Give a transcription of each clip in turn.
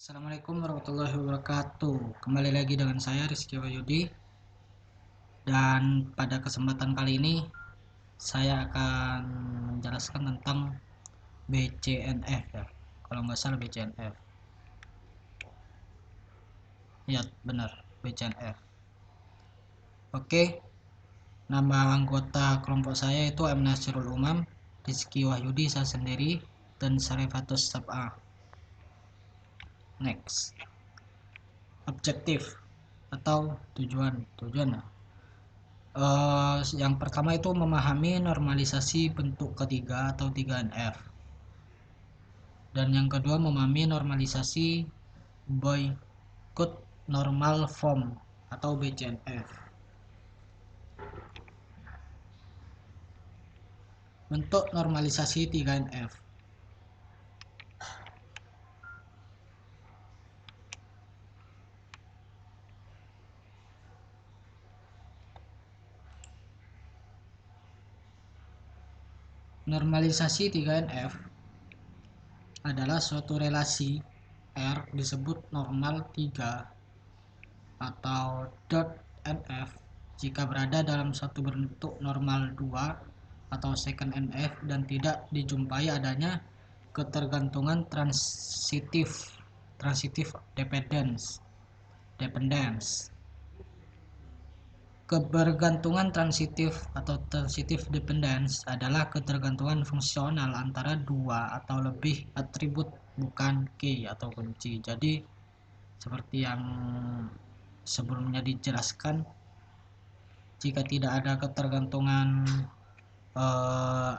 Assalamualaikum warahmatullahi wabarakatuh. Kembali lagi dengan saya Rizky Wahyudi. Dan pada kesempatan kali ini saya akan menjelaskan tentang BCNF ya. Kalau nggak salah BCNF. Ya benar, BCNF. Oke, nama anggota kelompok saya itu M. Nasirul Umam, Rizky Wahyudi saya sendiri, dan Syarifatus Sab'ah. Next. Objektif atau tujuan ya. Yang pertama itu memahami normalisasi bentuk ketiga atau 3NF, dan yang kedua memahami normalisasi Boycott Normal Form atau BCNF. Bentuk normalisasi 3NF. Normalisasi 3NF adalah suatu relasi R disebut normal 3 atau dot NF jika berada dalam suatu bentuk normal 2 atau second NF dan tidak dijumpai adanya ketergantungan transitif dependence. Kebergantungan transitif atau transitive dependence adalah ketergantungan fungsional antara dua atau lebih atribut, bukan key atau kunci. Jadi seperti yang sebelumnya dijelaskan, jika tidak ada ketergantungan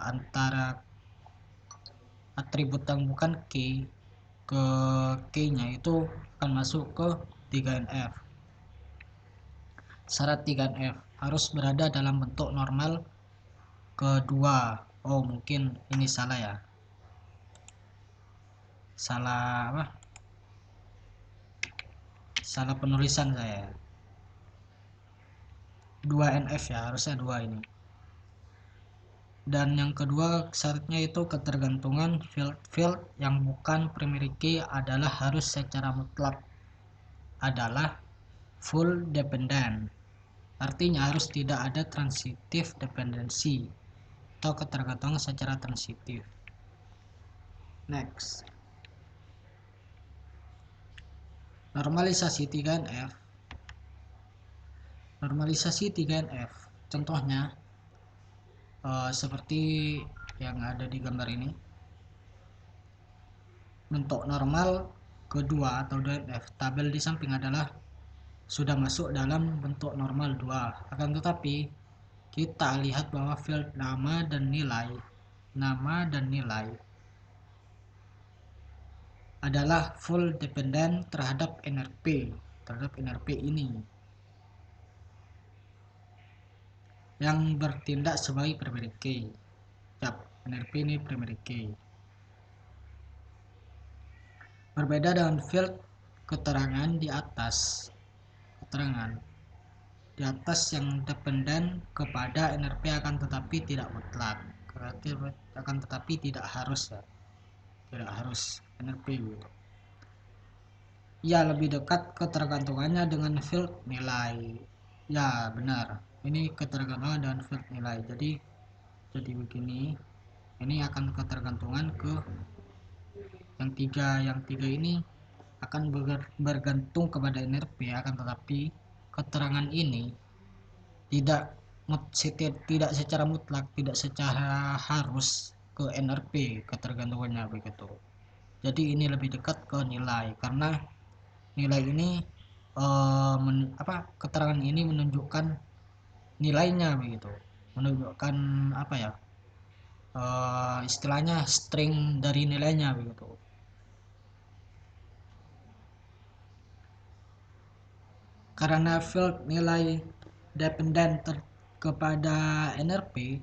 antara atribut yang bukan key ke key-nya, itu akan masuk ke 3NF. Syarat 3NF harus berada dalam bentuk normal kedua. Oh, mungkin ini salah ya. Salah apa? Salah penulisan saya. 2NF ya, harusnya 2 ini. Dan yang kedua syaratnya itu ketergantungan field yang bukan primary key adalah harus secara mutlak adalah full dependent. Artinya harus tidak ada transitive dependency atau ketergantungan secara transitif. Next. Normalisasi 3NF. Normalisasi 3NF contohnya seperti yang ada di gambar ini. Bentuk normal kedua atau 2NF, tabel di samping adalah sudah masuk dalam bentuk normal 2. Akan tetapi kita lihat bahwa field nama dan nilai adalah full dependent terhadap NRP ini yang bertindak sebagai primary key. NRP ini primary key. Berbeda dengan field keterangan di atas yang dependen kepada NRP akan tetapi tidak mutlak. Akan tetapi tidak harus ya. Tidak harus NRP gitu. Ya, lebih dekat ketergantungannya dengan field nilai. Ya, benar. Ini ketergantungan dengan field nilai. Jadi begini. Ini akan ketergantungan ke yang tiga ini akan bergantung kepada NRP, akan tetapi keterangan ini tidak secara mutlak, tidak secara harus ke NRP ketergantungannya begitu. Jadi ini lebih dekat ke nilai, karena nilai ini keterangan ini menunjukkan nilainya begitu, menunjukkan apa ya, istilahnya string dari nilainya begitu. Karena field nilai dependent kepada NRP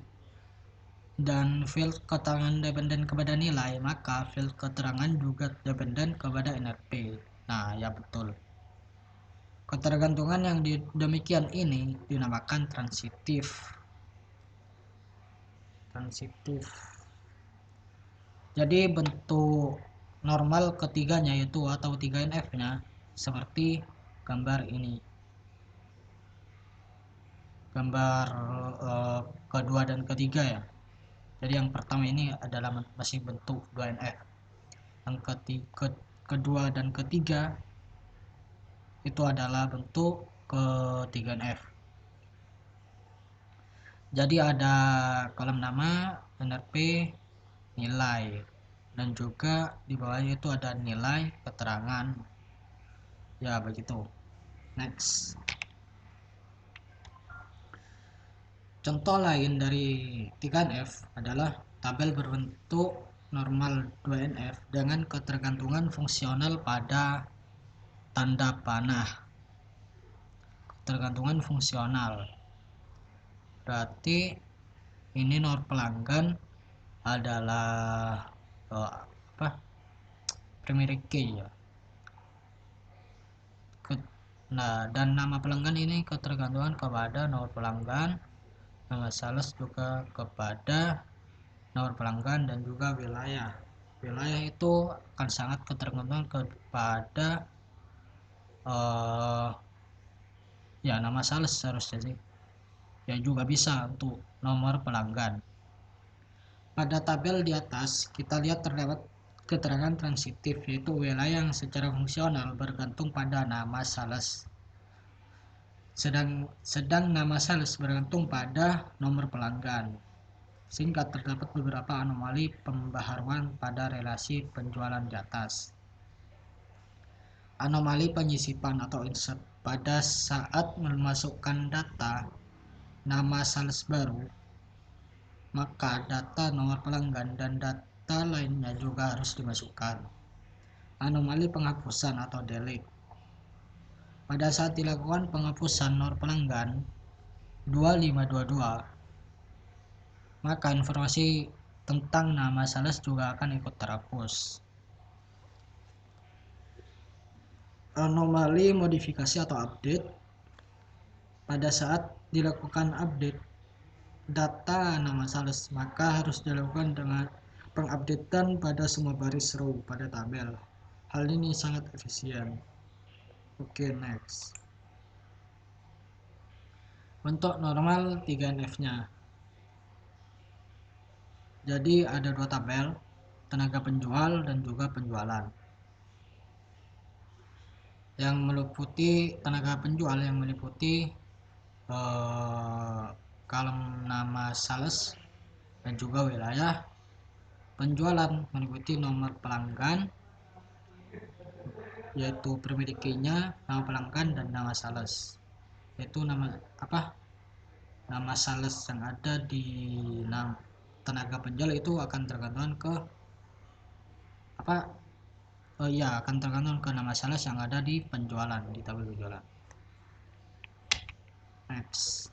dan field keterangan dependent kepada nilai, maka field keterangan juga dependent kepada NRP. Nah, ya betul. Ketergantungan yang demikian ini dinamakan transitif. Jadi bentuk normal ketiganya yaitu atau 3NF nya seperti gambar ini, gambar kedua dan ketiga ya. Jadi yang pertama ini adalah masih bentuk 2NF, yang kedua dan ketiga itu adalah bentuk ke-3NF. Jadi ada kolom nama, NRP, nilai, dan juga di bawahnya itu ada nilai, keterangan, ya begitu. Next. Contoh lain dari 3NF adalah tabel berbentuk normal 2NF dengan ketergantungan fungsional pada tanda panah. Ketergantungan fungsional berarti ini nomor pelanggan adalah primary key ya. Nah, dan nama pelanggan ini ketergantungan kepada nomor pelanggan, nama sales juga kepada nomor pelanggan, dan juga wilayah. Wilayah itu akan sangat ketergantungan kepada ya nama sales harusnya sih, yang juga bisa untuk nomor pelanggan. Pada tabel di atas kita lihat terdapat keterangan transitif, yaitu wilayah yang secara fungsional bergantung pada nama sales, sedang nama sales bergantung pada nomor pelanggan. Sehingga terdapat beberapa anomali pembaharuan pada relasi penjualan di atas. Anomali penyisipan atau insert. Pada saat memasukkan data nama sales baru, maka data nomor pelanggan dan data lainnya juga harus dimasukkan. Anomali penghapusan atau delete. Pada saat dilakukan penghapusan nomor pelanggan 2522, maka informasi tentang nama sales juga akan ikut terhapus. Anomali modifikasi atau update. Pada saat dilakukan update data nama sales, maka harus dilakukan dengan pengupdatean pada semua baris row pada tabel. Hal ini sangat efisien. Oke, next. Bentuk normal 3NF-nya. Jadi ada dua tabel, tenaga penjual dan juga penjualan. Yang meliputi tenaga penjual yang meliputi kolom nama sales dan juga wilayah. Penjualan meliputi nomor pelanggan, yaitu primary key-nya, nama pelanggan, dan nama sales. Yaitu nama sales yang ada di tenaga penjual itu akan tergantung ke akan tergantung ke nama sales yang ada di penjualan, di tabel penjualan. Next.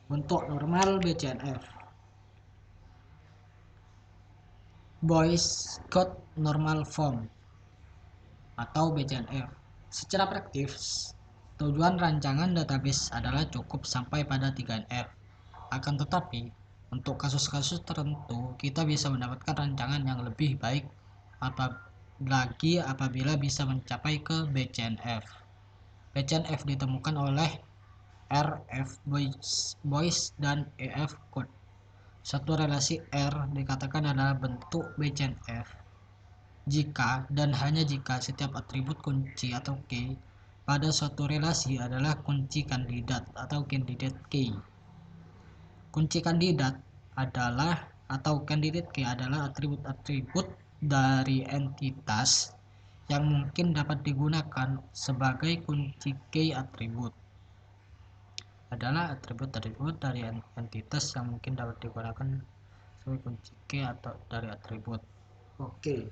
Bentuk normal BCNF. Boys Code Normal Form atau BCNF. Secara praktis, tujuan rancangan database adalah cukup sampai pada 3NF. Akan tetapi, untuk kasus-kasus tertentu, kita bisa mendapatkan rancangan yang lebih baik apabila bisa mencapai ke BCNF. BCNF ditemukan oleh RF Boys dan EF Code. Satu relasi R dikatakan adalah bentuk BCNF jika dan hanya jika setiap atribut kunci atau key pada suatu relasi adalah kunci kandidat atau candidate key. Kunci kandidat adalah atau candidate key adalah atribut-atribut dari entitas yang mungkin dapat digunakan sebagai kunci key atribut. Adalah atribut-atribut dari entitas yang mungkin dapat digunakan sebagai kunci key atau dari atribut. Oke.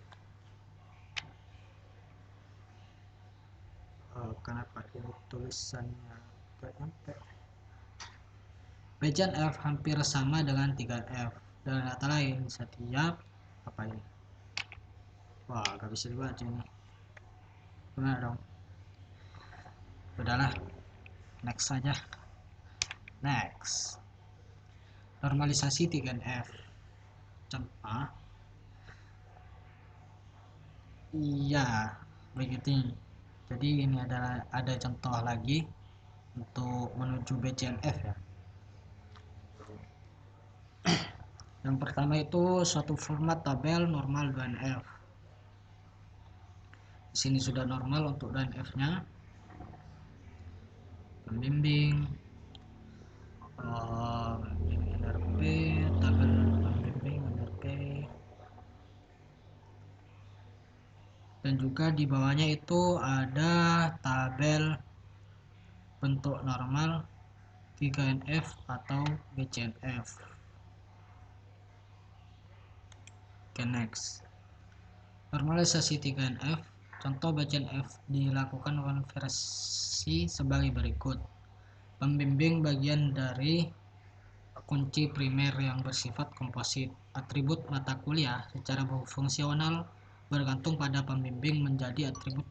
Kenapa ini tulisannya gak nyampe? BCNF hampir sama dengan 3F dan kata lain setiap apa ini? Wah, gak bisa dibaca ini. Gimana dong? Udahlah, next saja. Next. Normalisasi 3F. Contoh Iya, begitu. Jadi ini ada contoh lagi untuk menuju BCNF ya. Yang pertama itu suatu format tabel normal 2NF. Di sini sudah normal untuk 2NF-nya. Pembimbing, NRP, tabel pembimbing NRP, dan juga di bawahnya itu ada tabel bentuk normal 3NF atau BCNF. Oke, next. Normalisasi 3NF. Contoh BCNF dilakukan konversi sebagai berikut. Pembimbing bagian dari kunci primer yang bersifat komposit. Atribut mata kuliah secara fungsional bergantung pada pembimbing menjadi atribut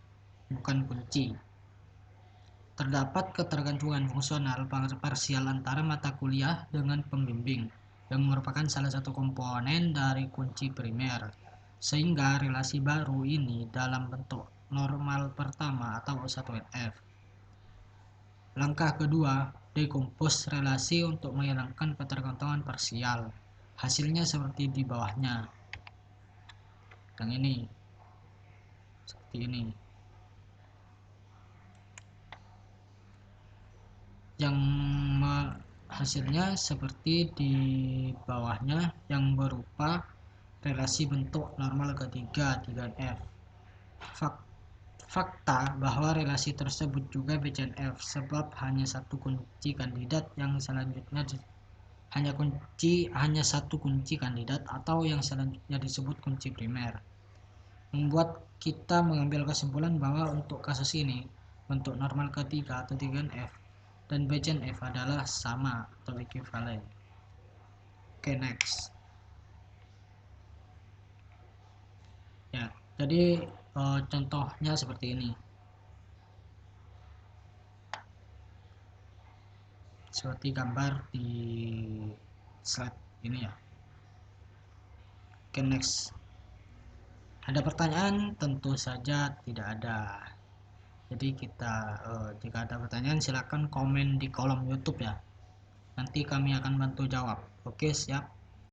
bukan kunci. Terdapat ketergantungan fungsional parsial antara mata kuliah dengan pembimbing yang merupakan salah satu komponen dari kunci primer, sehingga relasi baru ini dalam bentuk normal pertama atau O1NF. Langkah kedua, dekompos relasi untuk menghilangkan ketergantungan parsial. Hasilnya seperti di bawahnya. Yang ini, seperti ini. Yang hasilnya seperti di bawahnya yang berupa relasi bentuk normal ketiga 3F. Fakta bahwa relasi tersebut juga BCNF sebab hanya satu kunci kandidat yang selanjutnya hanya satu kunci kandidat atau yang selanjutnya disebut kunci primer, membuat kita mengambil kesimpulan bahwa untuk kasus ini bentuk normal ketiga atau 3NF dan BCNF adalah sama atau ekuivalen. Oke, next. Ya, jadi contohnya seperti ini. Seperti gambar di slide ini ya. Oke, next. Ada pertanyaan? Tentu saja tidak ada. Jadi jika ada pertanyaan silakan komen di kolom YouTube ya. Nanti kami akan bantu jawab. Oke, siap.